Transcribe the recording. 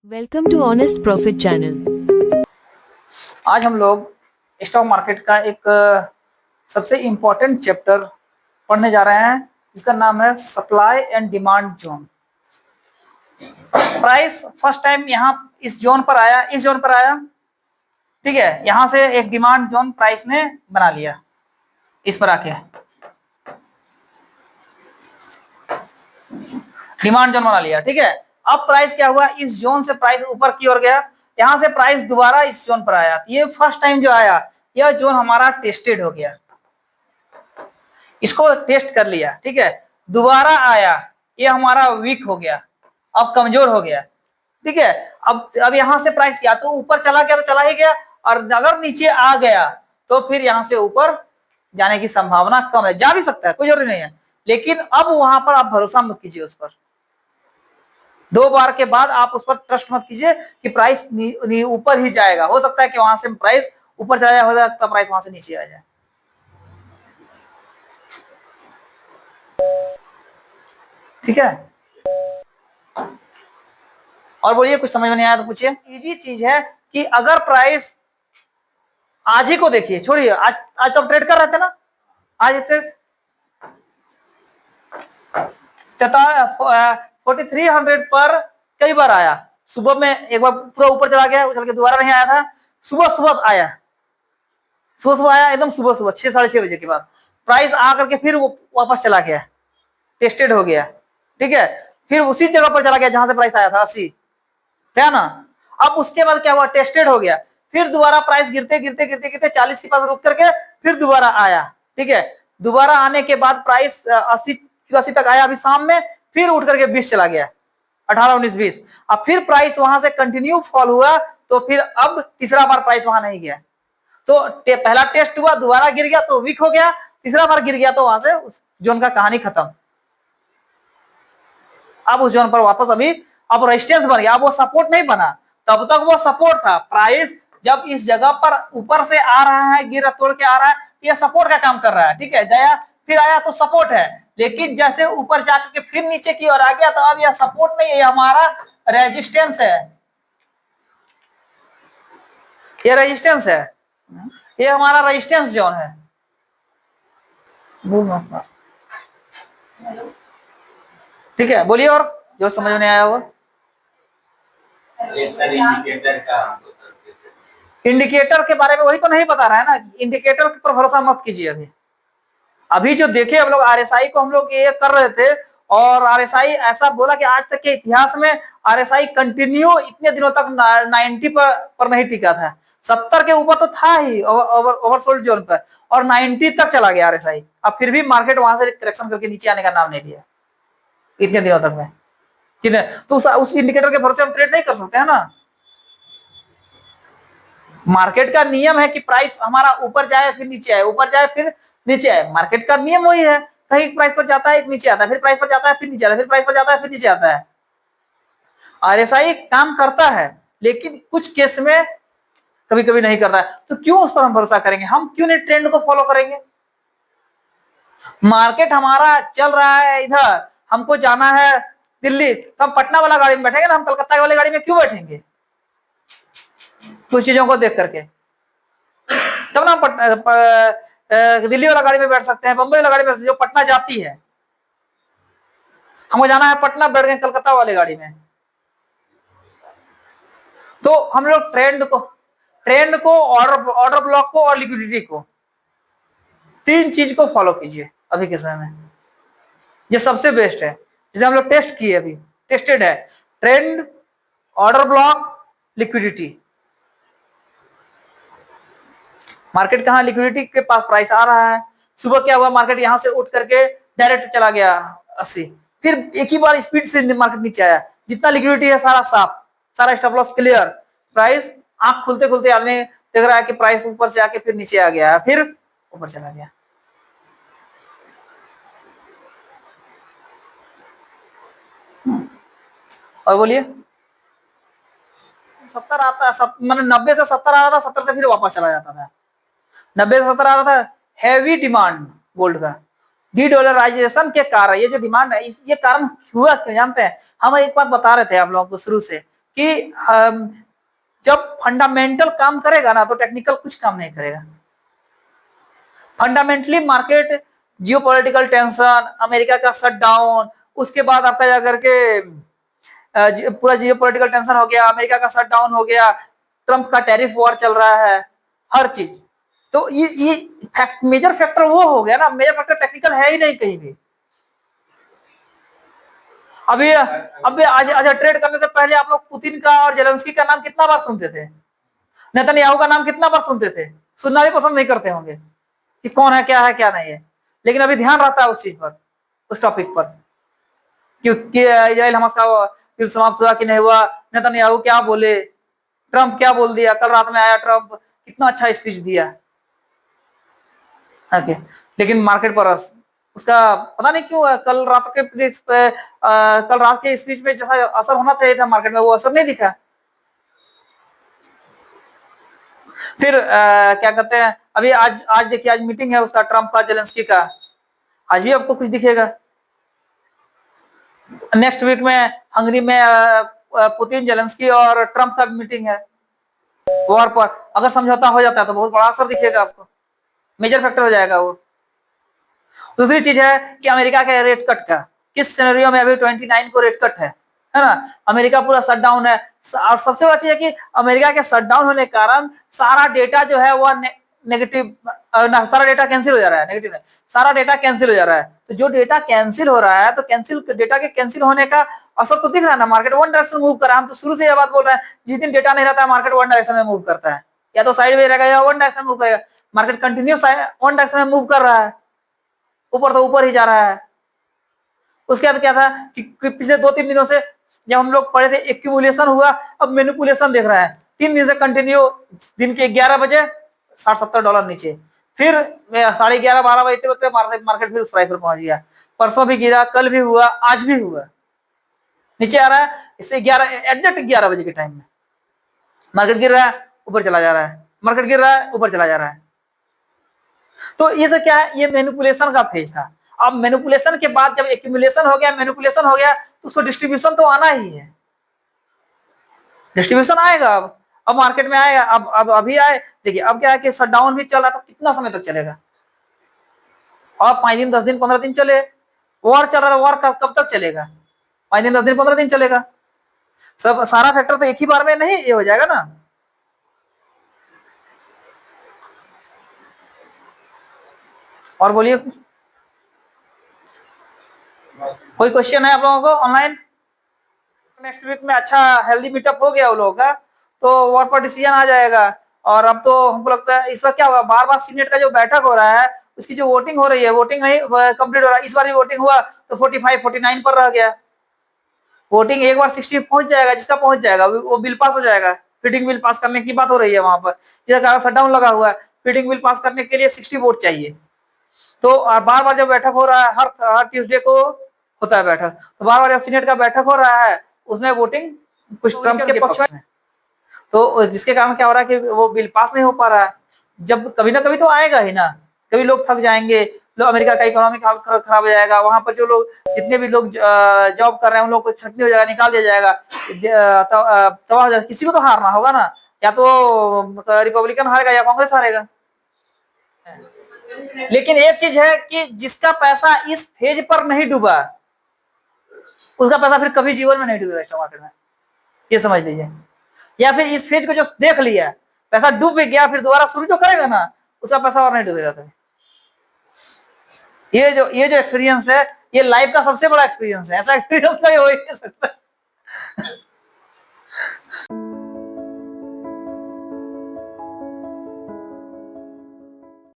Welcome to honest profit channel. आज हम लोग स्टॉक मार्केट का एक सबसे इम्पोर्टेंट चैप्टर पढ़ने जा रहे हैं जिसका नाम है supply and demand zone. Price first time यहाँ इस जोन पर आया, ठीक है। यहाँ से एक डिमांड जोन प्राइस ने बना लिया, इस पर आके डिमांड जोन बना लिया, ठीक है। अब प्राइस क्या हुआ, इस जोन से प्राइस ऊपर की ओर गया, यहाँ से प्राइस दोबारा इस जोन पर आया। ये फर्स्ट टाइम जो आया, यह जोन हमारा टेस्टेड हो गया, इसको टेस्ट कर लिया, ठीक है। दोबारा आया, ये हमारा वीक हो गया, अब कमजोर हो गया, ठीक है। अब यहाँ से प्राइस या तो ऊपर चला गया तो चला ही गया, और अगर नीचे आ गया तो फिर यहाँ से ऊपर जाने की संभावना कम है। जा भी सकता है, कोई जरूरी नहीं है, लेकिन अब वहां पर आप भरोसा मत कीजिए उस पर। दो बार के बाद आप उस पर ट्रस्ट मत कीजिए कि प्राइस ऊपर ही जाएगा। हो सकता है कि वहां से प्राइस ऊपर चला जाए, हो सकता है प्राइस वहां से नीचे आ जाए, ठीक है। और बोलिए, कुछ समझ में नहीं आया तो पूछिए। इजी चीज है कि अगर प्राइस आज ही को देखिए, छोड़िए आज तो ट्रेड कर रहे थे ना, आज ट्रेड 4300 पर कई बार आया। सुबह में एक बार पूरा ऊपर चला गया, उछल के दोबारा नहीं आया था। सुबह सुबह आया, एकदम सुबह 6 साढ़े 6 बजे के बाद प्राइस आ करके फिर वो वापस चला गया, टेस्टेड हो गया, ठीक है। फिर उसी जगह पर चला गया जहां से प्राइस आया था 80, है ना। अब उसके बाद क्या हुआ, टेस्टेड हो गया, फिर दोबारा प्राइस गिरते गिरते गिरते गिरते 40 के पास रुक करके फिर दोबारा आया, ठीक है। दोबारा आने के बाद प्राइस 80 तक आया अभी शाम में, फिर उठ करके 20 चला गया, 18 19 20। अब फिर प्राइस वहां से कंटिन्यू फॉल हुआ, तो फिर अब तीसरा बार प्राइस वहां नहीं गया, तो पहला टेस्ट हुआ, दोबारा गिर गया तो वीक हो गया, तीसरा बार गिर गया तो वहां से उस जोन का कहानी खत्म। अब उस जोन पर वापस अभी अब रेजिस्टेंस बन गया, अब वो सपोर्ट नहीं बना, तब तक वो सपोर्ट था। प्राइस जब इस जगह पर ऊपर से आ रहा है, गिर तोड़ के आ रहा है, ये सपोर्ट का काम कर रहा है, ठीक है। गया फिर आया तो सपोर्ट है, लेकिन जैसे ऊपर जाकर के फिर नीचे की ओर आ गया तो अब यह सपोर्ट नहीं है, ये हमारा रेजिस्टेंस है, ये रेजिस्टेंस है, ये हमारा रेजिस्टेंस जोन है। ठीक है, बोलिए और जो समझ में नहीं आया वो। इंडिकेटर के बारे में वही तो नहीं बता रहा है ना, इंडिकेटर पर भरोसा मत कीजिए। अभी जो देखे हम लोग आरएसआई को हम लोग ये कर रहे थे, और आरएसआई ऐसा बोला कि आज तक के इतिहास में आरएसआई कंटिन्यू इतने दिनों तक 90 पर नहीं टिका था। 70 के ऊपर तो था ही ओवरसोल्ड जोन पर, और 90 तक चला गया आरएसआई। अब फिर भी मार्केट वहां से करेक्शन करके नीचे आने का नाम नहीं लिया इतने दिनों तक में, ठीक है। तो उस इंडिकेटर के भरोसे हम ट्रेड नहीं कर सकते है ना। मार्केट का नियम है कि प्राइस हमारा ऊपर जाए फिर नीचे आए, ऊपर जाए फिर नीचे आए, मार्केट का नियम वही है। कहीं प्राइस पर जाता है, नीचे आता है, फिर प्राइस पर जाता है, फिर नीचे आता है, फिर प्राइस पर जाता है, फिर नीचे आता है। आरएसआई काम करता है, लेकिन कुछ केस में कभी कभी नहीं करता है, तो क्यों उस पर हम भरोसा करेंगे? हम क्यों नहीं ट्रेंड को फॉलो करेंगे? मार्केट हमारा चल रहा है इधर, हमको जाना है दिल्ली, तो हम पटना वाला गाड़ी में बैठेंगे ना, हम कलकत्ता वाली गाड़ी में क्यों बैठेंगे? कुछ चीजों को देख करके तब ना दिल्ली वाला गाड़ी में बैठ सकते हैं, बंबई वाला गाड़ी में जो पटना जाती है। हमको जाना है पटना, बैठ गए कलकत्ता वाली गाड़ी में। तो हम लोग ट्रेंड को ऑर्डर ब्लॉक को और लिक्विडिटी को, तीन चीज को फॉलो कीजिए अभी के समय में, ये सबसे बेस्ट है। जिसे हम लोग टेस्ट किए, अभी टेस्टेड है, trend, order block, liquidity. Market कहाँ, लिक्विडिटी के पास प्राइस आ रहा है। सुबह क्या हुआ, मार्केट यहां से उठ करके डायरेक्ट चला गया 80, फिर एक ही बार स्पीड से मार्केट नीचे आया, जितना लिक्विडिटी है सारा साफ, सारा स्टॉप लॉस क्लियर। प्राइस आंख खुलते खुलते आदमी देख रहा है कि प्राइस ऊपर से आके फिर नीचे आ गया, फिर ऊपर चला गया। और बोलिए, 70 आता, मतलब 90 से 70 आ रहा था, 70 से फिर वापस चला जाता था, 90 से 70 आ रहा था। हैवी डिमांड गोल्ड का, डी डॉलराइजेशन के कारण ये जो डिमांड है, ये कारण हुआ क्यों जानते हैं? हम एक बात बता रहे थे आप लोगों को शुरू से कि जब फंडामेंटल काम करेगा ना तो टेक्निकल कुछ काम नहीं करेगा। Fundamentally market geopolitical tension, America का शटडाउन, उसके बाद आपका जाकर के पूरा जियोपॉलिटिकल टेंशन हो गया, अमेरिका का शटडाउन हो गया, ट्रंप का टैरिफ वॉर चल रहा है, हर चीज। तो ये मेजर फैक्टर वो हो गया ना, मेजर फैक्टर टेक्निकल है ही नहीं कहीं भी। अभी आज ट्रेड करने से पहले आप लोग पुतिन का और जेलेंस्की का नाम कितना बार सुनते थे, नेतन्याहू का नाम कितना बार सुनते थे, सुनना भी पसंद नहीं करते होंगे कि कौन है क्या नहीं है, लेकिन अभी ध्यान रहता है उस चीज पर, उस टॉपिक पर, क्योंकि इजराइल हमास का युद्ध समाप्त हुआ कि नहीं हुआ, नेतन्याहू क्या बोले, ट्रंप क्या बोल दिया, कल रात में आया ट्रंप, कितना अच्छा स्पीच दिया। ओके, लेकिन मार्केट पर उसका पता नहीं क्यों कल रात के स्पीच में जैसा असर होना चाहिए था मार्केट में, वो असर नहीं दिखा। फिर क्या कहते हैं, अभी आज देखिए, आज मीटिंग है उसका, ट्रंप का जेलेंस्की का, आज भी आपको कुछ दिखेगा। नेक्स्ट वीक में हंगरी में पुतिन, जेलेंस्की और ट्रंप का मीटिंग है वॉर पर। अगर समझौता हो जाता है तो बहुत बड़ा असर दिखेगा आपको, मेजर फैक्टर हो जाएगा वो। दूसरी चीज है कि अमेरिका के रेट कट का, किस सिनेरियो में अभी 29 को रेट कट है ना, अमेरिका पूरा शटडाउन है। और सबसे बड़ा चीज है कि अमेरिका के शटडाउन होने के कारण सारा डेटा जो है वह नेगेटिव, सारा डेटा कैंसिल हो जा रहा है, नेगेटिव है, सारा डेटा कैंसिल हो जा रहा है। तो जो डेटा कैंसिल हो रहा है, तो डेटा के कैंसिल होने का असर तो दिख रहा है ना, मार्केट वन डायरेक्शन मूव कर रहा है। हम तो शुरू से यह बात बोल रहे हैं, जिस दिन डेटा नहीं रहता है मार्केट वन डायरेक्शन में मूव करता है, या तो साइड वे रहेगा या वन डायरेक्शन मूव करेगा। मार्केट कंटिन्यू वन डायरेक्शन में मूव कर रहा है, ऊपर तो ऊपर ही जा रहा है। उसके बाद क्या था कि पिछले 2-3 दिनों से जब हम लोग पढ़े थे एक्यूमुलेशन हुआ, अब मैनिपुलेशन देख रहा है। 3 दिन से कंटिन्यू, दिन के 11 बजे $60-70 नीचे, फिर 11:30-12 बजे मार्केट फिर उस प्राइस पर पहुंच गया। परसों भी गिरा, कल भी हुआ, आज भी हुआ, नीचे आ रहा है। इससे 11 बजे के टाइम में मार्केट गिर रहा है, ऊपर चला जा रहा है, मार्केट गिर रहा है, ऊपर चला जा रहा है। तो ये सब क्या है, ये मैनिपुलेशन का फेज था। अब मैनिपुलेशन के बाद जब एक्यूमुलेशन हो गया, मैनिपुलेशन हो गया, तो उसको डिस्ट्रीब्यूशन तो आना ही है, डिस्ट्रीब्यूशन आएगा। अब मार्केट में आएगा, अब अभी आए, देखिए अब क्या है कि शटडाउन भी चल रहा है, तो कितना समय तक चलेगा, और 5 दिन, 10 दिन, 15 दिन चले। वॉर चल रहा है, वॉर कब तक चलेगा, 5 दिन, 10 दिन, 15 दिन चलेगा। सब सारा फैक्टर तो एक ही बार में नहीं ये हो जाएगा ना। और बोलिए, कोई क्वेश्चन है आप लोगों को ऑनलाइन? नेक्स्ट वीक में अच्छा हेल्दी मीटअप हो गया वो लोगों का, तो वॉर पर डिसीजन आ जाएगा। और अब तो हमको लगता है इस बार क्या होगा, बार बार सीनेट का जो बैठक हो रहा है, उसकी जो वोटिंग हो रही है, वोटिंग नहीं कंप्लीट हो रहा है। इस बार भी वोटिंग हुआ तो 45-49 पर रह गया। वोटिंग एक बार 60 पहुंच जाएगा, जिसका पहुंच जाएगा वो बिल पास हो जाएगा। फीडिंग बिल पास करने की बात हो रही है वहां पर, जिसका कारण शटडाउन लगा हुआ है। फीडिंग बिल पास करने के लिए 60 वोट चाहिए। तो बार बार जब बैठक हो रहा है, हर ट्यूसडे को होता है बैठक, तो बार बार जब सीनेट का बैठक हो रहा है, उसमें वोटिंग कुछ ट्रंप के पक्ष में, तो जिसके कारण क्या हो रहा है कि वो बिल पास नहीं हो पा रहा है। जब कभी ना कभी तो आएगा ही ना, कभी लोग थक जाएंगे, लोग, अमेरिका का इकोनॉमिक हालत खराब हो जाएगा, वहां पर जो लोग, जितने भी लोग जॉब कर रहे हैं उन लोग को छटनी हो जाएगा, निकाल दिया जाएगा, तबाह हो जाएगा। किसी को तो हारना होगा ना, या तो रिपब्लिकन हारेगा या कांग्रेस हारेगा। लेकिन एक चीज है कि जिसका पैसा इस फेज पर नहीं डूबा, उसका पैसा फिर कभी जीवन में नहीं डूबेगा स्टॉक मार्केट में, ये समझ लीजिए। या फिर इस फेज को जो देख लिया, पैसा डूब गया, फिर दोबारा शुरू जो करेगा ना, उसका पैसा और नहीं डूबेगा कभी। ये जो एक्सपीरियंस है, ये लाइफ का सबसे बड़ा एक्सपीरियंस है, ऐसा एक्सपीरियंस कोई हो ही नहीं सकता।